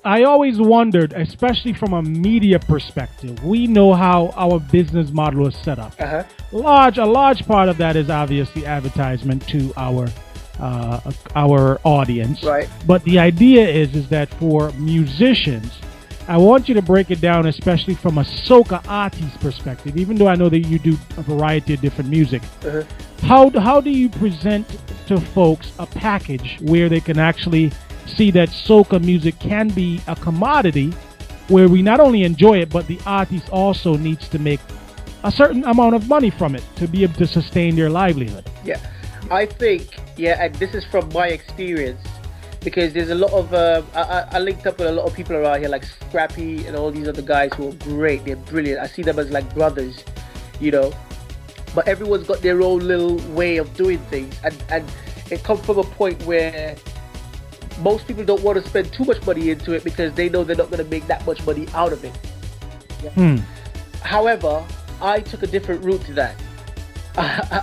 I always wondered, especially from a media perspective, we know how our business model is set up. Uh-huh. A large part of that is obviously advertisement to our audience. Right. But the idea is that for musicians, I want you to break it down, especially from a soca artist perspective. Even though I know that you do a variety of different music, Uh-huh. how do you present to folks a package where they can actually see that soca music can be a commodity, where we not only enjoy it, but the artist also needs to make a certain amount of money from it to be able to sustain their livelihood? Yeah, I think, and this is from my experience, because there's a lot of, I linked up with a lot of people around here, like Scrappy and all these other guys who are great, they're brilliant. I see them as like brothers, but everyone's got their own little way of doing things, and it comes from a point where most people don't want to spend too much money into it because they know they're not going to make that much money out of it. Yeah. However, I took a different route to that.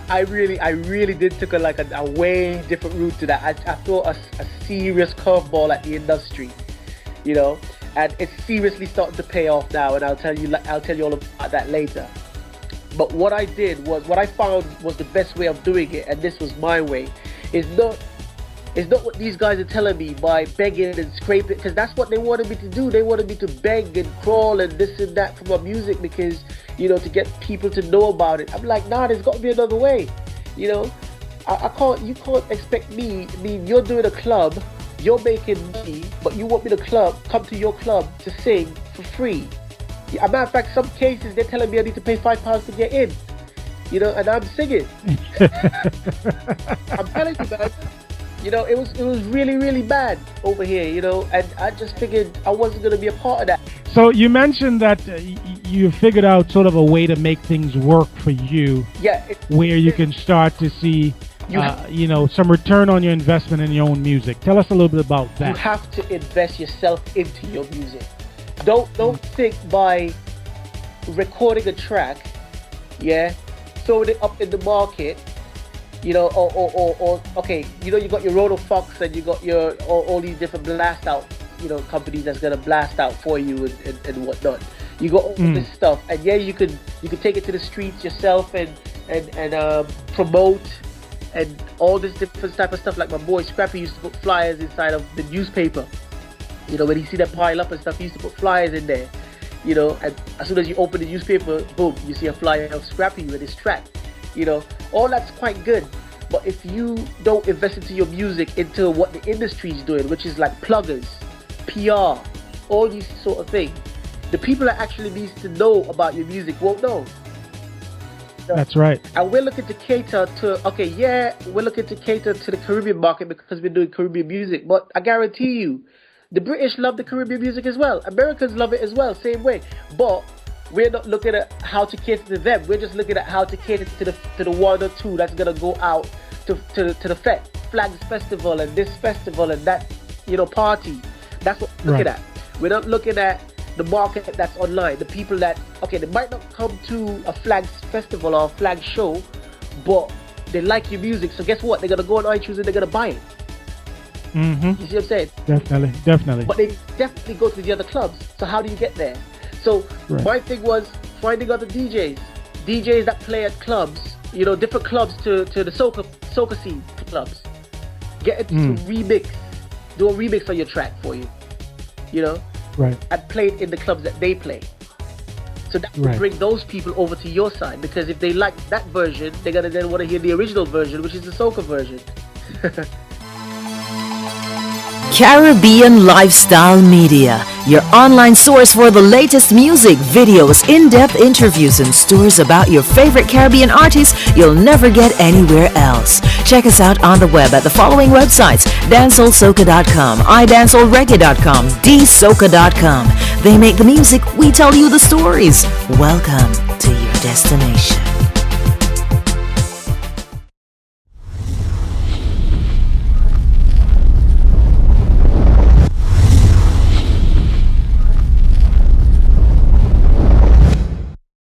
I really did took a way different route to that. I threw a serious curveball at the industry, and it's seriously starting to pay off now. And I'll tell you all about that later. But what I found was the best way of doing it, and this was my way. It's not what these guys are telling me by begging and scraping, because that's what they wanted me to do. They wanted me to beg and crawl and this and that for my music because, to get people to know about it. I'm like, nah, there's got to be another way. You can't expect me. I mean, you're doing a club, you're making money, but you want me to come to your club to sing for free. As a matter of fact, some cases they're telling me I need to pay £5 to get in, and I'm singing. I'm telling you, man. It was really, really bad over here, and I just figured I wasn't going to be a part of that. So you mentioned that you figured out sort of a way to make things work for you. Yeah. Where you can start to see, some return on your investment in your own music. Tell us a little bit about that. You have to invest yourself into your music. Don't think by recording a track, throwing it up in the market, or okay, you got your Roto Fox and you got your all these different blast out, companies that's gonna blast out for you and whatnot. You got all this stuff, and you could take it to the streets yourself and promote and all this different type of stuff. Like my boy Scrappy used to put flyers inside of the newspaper. When he see that pile up and stuff, he used to put flyers in there. And as soon as you open the newspaper, boom, you see a flyer of Scrappy with his track. All that's quite good, but if you don't invest into your music, into what the industry is doing, which is like pluggers, PR, all these sort of things, the people that actually needs to know about your music won't know. That's right. And we're looking to cater to, we're looking to cater to the Caribbean market because we're doing Caribbean music, but I guarantee you, the British love the Caribbean music as well. Americans love it as well, same way. But we're not looking at how to cater to them. We're just looking at how to cater to the one or two that's gonna go out to the Flags Festival and this festival and that party. That's what we're looking at. We're not looking at the market that's online. The people that they might not come to a Flags Festival or a Flag show, but they like your music. So guess what? They're gonna go on iTunes and they're gonna buy it. Mm-hmm. You see what I'm saying? Definitely. But they definitely go to the other clubs. So how do you get there? So my thing was finding other DJs that play at clubs, different clubs to the soca scene clubs. Get it to remix, do a remix on your track for you, and play it in the clubs that they play. So that will bring those people over to your side, because if they like that version, they're gonna then want to hear the original version, which is the soca version. Caribbean Lifestyle Media, your online source for the latest music, videos, in-depth interviews, and stories about your favorite Caribbean artists you'll never get anywhere else. Check us out on the web at the following websites: dancehallsoca.com, idancehallreggae.com, dsoca.com. They make the music, we tell you the stories. Welcome to your destination.